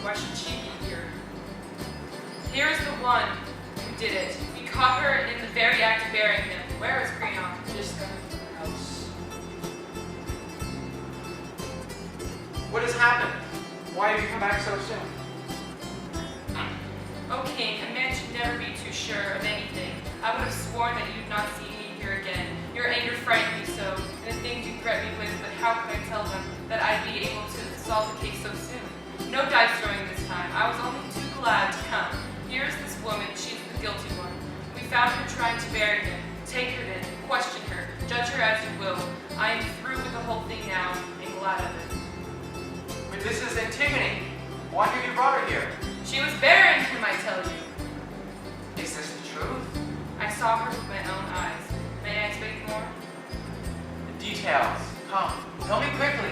Why should she be here? Here is the one who did it. We caught her in the very act of burying him. Where is Creon? Just got to the house. What has happened? Why have you come back so soon? O king, a man should never be too sure of anything. I would have sworn that you would not see me here again. Your anger frightened me so, and the things you threatened me with, but how could I tell them that I'd be able to solve the case so soon? No dice throwing this time. I was only too glad to come. Here is this woman. She's the guilty one. We found her trying to bury him. Take her then. Question her. Judge her as you will. I am through with the whole thing now, and glad of it. But this is Antigone. Why have you brought her here? She was burying him, I tell you. Is this the truth? I saw her with my own eyes. May I speak more? The details. Come, tell me quickly.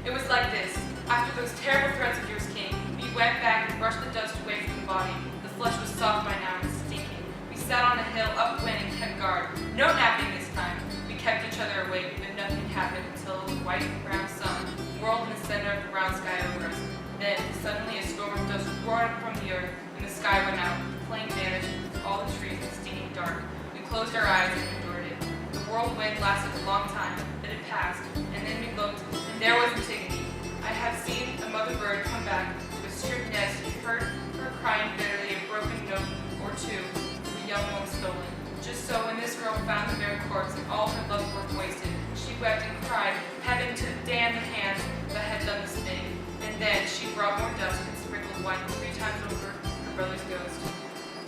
It was like this. After those terrible threats of yours, King, we went back and brushed the dust away from the body. The flesh was soft by now and stinking. We sat on a hill upwind and kept guard. No napping this time. We kept each other awake, but nothing happened until the white and brown sun whirled in the center of the brown sky over us. Then, suddenly a storm of dust roared up from the earth, and the sky went out. The plain vanished, with all the trees and stinging dark. We closed our eyes and endured it. The whirlwind lasted a long time, then it passed, and then we looked, and there was Antigone. I have seen a mother bird come back to a stripped nest and heard her crying bitterly a broken note or two, the young one stolen. Just so, when this girl found the bare corpse and all her love work wasted, she wept and cried, having to damn the hands that had done this thing. And then she brought more dust and sprinkled wine 3 times over her brother's ghost.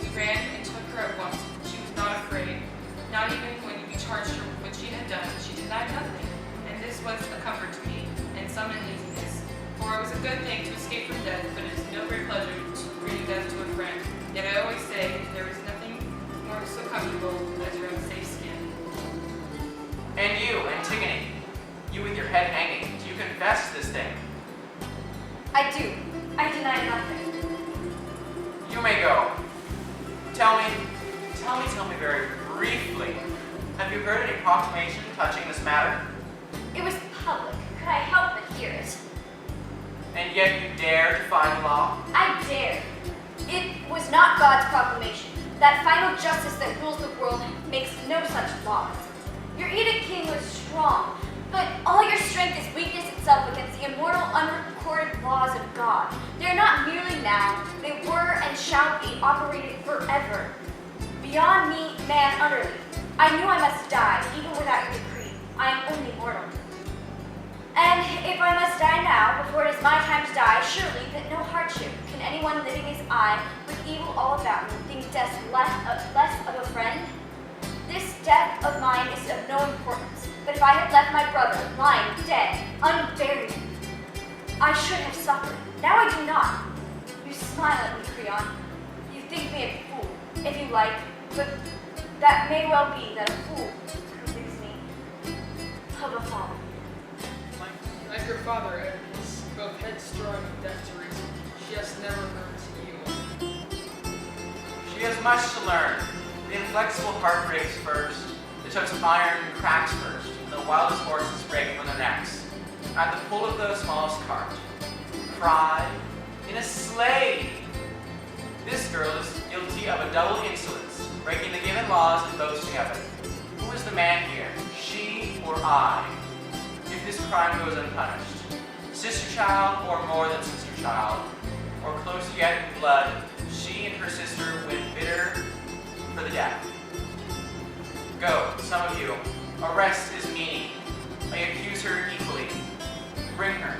We ran and took her at once. She was not afraid. Not even when we charged her with what she had done, she denied nothing. And this was a comfort to me, and some uneasiness. For it was a good thing to escape from death, but it is no great pleasure to bring death to a friend. Yet I always say, there is nothing more so comfortable as your own safe skin. And you, Antigone, you with your head hanging, do you confess this thing? I do. I deny nothing. You may go. Tell me very briefly, have you heard any proclamation touching this matter? It was public. Could I help but hear it? And yet you dare defy the law? I dared. It was not God's proclamation. That final justice that rules the world makes no such laws. Your edict, King, was strong, but all your strength is weakness itself against the immortal, unrecorded laws of God. They are not merely now, they were and shall be operated forever. Beyond me, man utterly. I knew I must die, even without your decree. I am only mortal. And if I must die now, before it is my time to die, surely that no hardship can anyone living as I, with evil all about me, think death less of a friend? This death of mine is of no importance, but if I had left my brother lying dead, unburied, I should have suffered. Now I do not. You smile at me, Creon. You think me a fool, if you like, but that may well be that a fool convinces me of a folly. Like your father, Ed, is both headstrong and deaf to reason. She has never learned to yield. She has much to learn. The inflexible heart breaks first, the touch of iron cracks first, and the wildest horses break from their necks. At the pull of the smallest cart, cry in a sleigh. This girl is guilty of a double insolence, breaking the given laws and boasting of it. Who is the man here, she or I? If this crime goes unpunished, sister child or more than sister child, or closer yet in blood, she and her sister win bitter for the death. Go, some of you, arrest is meaning. I accuse her equally. Bring her.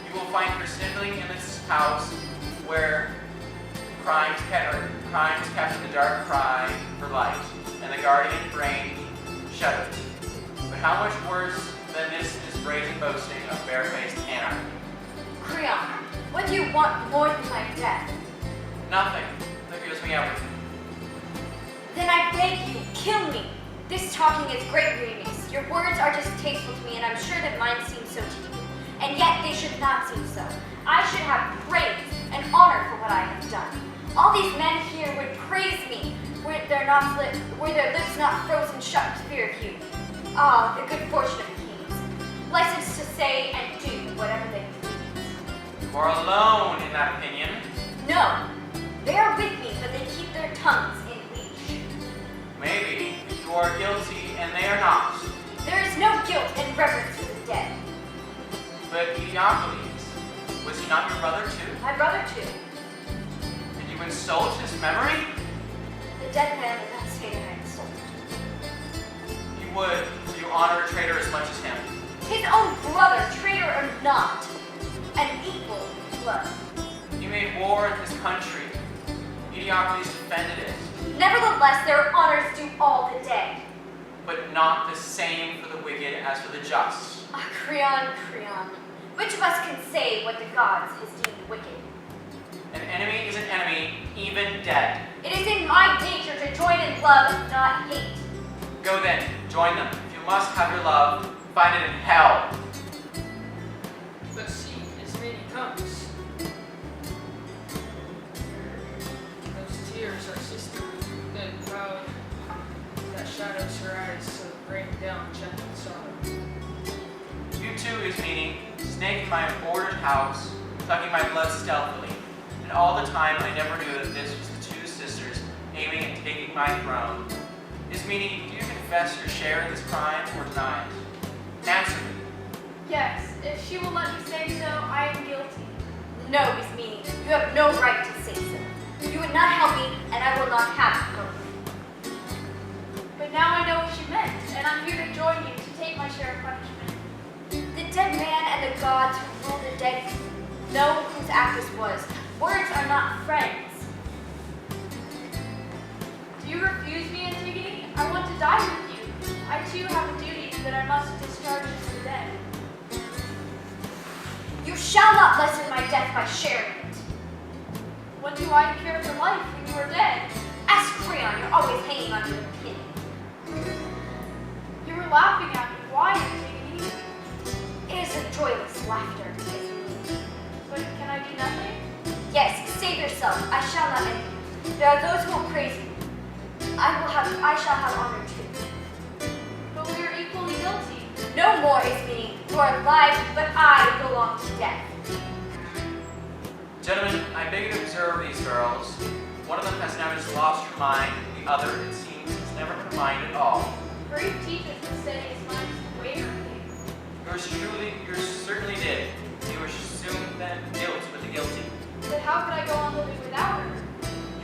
You will find her sniffling in this house where crimes kept in the dark cry for light, and the guardian brain shudders. But how much worse than this is brazen boasting of barefaced anarchy? Creon, what do you want more than my death? Nothing. That gives me everything. Then I beg you, kill me. This talking is great weariness. Your words are distasteful to me, and I'm sure that mine seem so to you. And yet they should not seem so. I should have praise and honor for what I have done. All these men here would praise me were their lips not frozen shut with fear of you. Ah, the good fortune of kings. Licensed to say and do whatever they please. You are alone in that opinion. No, they are with me, but they keep their tongues in leash. Maybe you are guilty and they are not. There is no guilt and reverence for the dead. But Diocles, was he not your brother too? My brother too. Did you insult his memory? The dead man would not say that I insulted. You would, for you honor a traitor as much as him. His own brother, traitor or not, an equal in blood. He made war in his country. Diocles defended it. Nevertheless, there are honors due all the dead. But not the same for the wicked as for the just. Ah, Creon, Creon. Which of us can say what the gods has deemed wicked? An enemy is an enemy, even dead. It is in my nature to join in love, not hate. Go then, join them. If you must have your love, find it in hell. But see, as many comes. Those tears are sister, the cloud that shadows her eyes, so rain down gentle sorrow. You too is meaning, snake in my ordered house, sucking my blood stealthily. And all the time I never knew that this was the two sisters aiming at taking my throne. Is meaning, do you confess your share in this crime or deny it? Answer me. Yes, if she will let me say so, I am guilty. No, Miss Meany, you have no right to say so. You would not help me, and I will not have you both. But now I know what she meant, and I'm here to join you to take my share of punishment. The dead man and the gods who rule the dead know whose act this was. Words are not friends. Do you refuse me, Antigone? I want to die with you. I too have a duty that I must discharge to the dead. You shall not lessen my death by sharing it. What do I care for life when you are dead? Ask Creon, you're always hanging on to your opinion. You were laughing at me. Why, Antigone? It is a joyless laughter, Miss Meany. But can I do nothing? Yes, save yourself. I shall not envy you. There are those who will praise you. I shall have honor too. But we are equally guilty. No more is me. You are alive, but I belong to death. Gentlemen, I beg you to observe these girls. One of them has now just lost her mind, the other, it seems, has never had a mind at all. Grief teaches the steadiest minds to waver. You certainly did. You assumed then guilt with the guilty. But how could I go on living without her?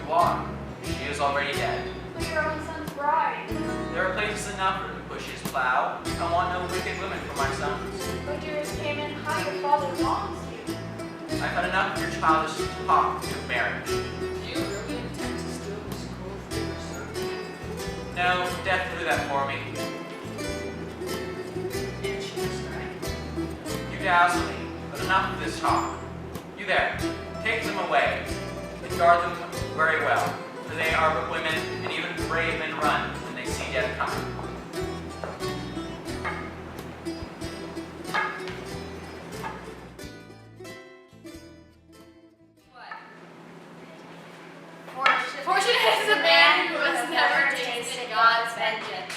You are. She is already dead. But your own son's bride. There are places enough for him to push his plow. I want no wicked women for my sons. But dearest Cayman, how your father wrongs you. I've had enough of your childish talk of marriage. Do you really intend to steal this gold for your son? No, death will do that for me. If she is dying. You dazzle me, but enough of this talk. You there, take them away, and guard them very well, for they are but women, and even brave men run when they see death coming. Fortunate is the man who has never tasted God's vengeance.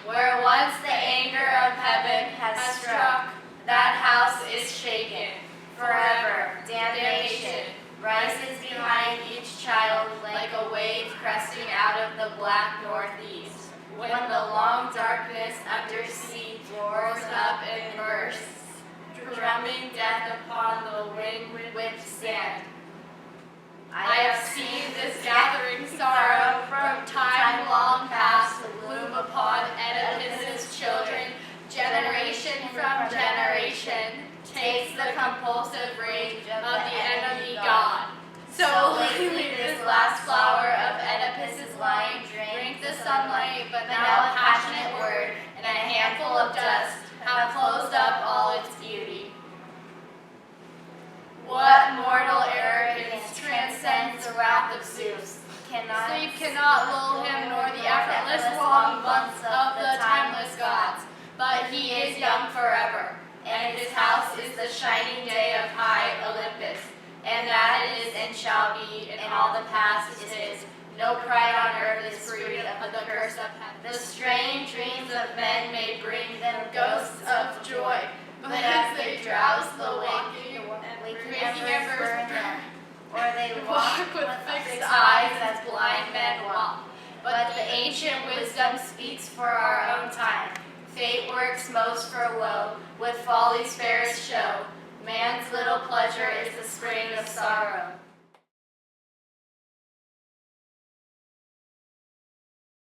Where once the anger of heaven has struck, that house is shaken. Forever, damnation rises behind each child like a wave cresting out of the black northeast. When the long darkness under sea roars up and bursts, drumming death upon the wind-whipped sand. I have seen this gathering sorrow from time long past loom upon Oedipus's children, generation from generation, takes the compulsive rage of the enemy god. So lately this last flower of Oedipus's line drank the sunlight, but now a passionate word and a handful of dust have closed up all its beauty. What mortal arrogance transcends the wrath of Zeus? Sleep cannot lull him, nor the effortless long months of the timeless gods. But he is young forever, and his house is the shining day of high Olympus. And that is and shall be, and all the past is his. No pride on earth is free of the curse of heaven. The strange dreams of men may bring them ghosts of joy, but as they drowse the waking making embers burn them. Or they Walk walk with with fixed fixed eyes as blind men walk. But the ancient wisdom speaks for our own time. Fate works most for woe, with folly's fairest show. Man's little pleasure is the spring of sorrow.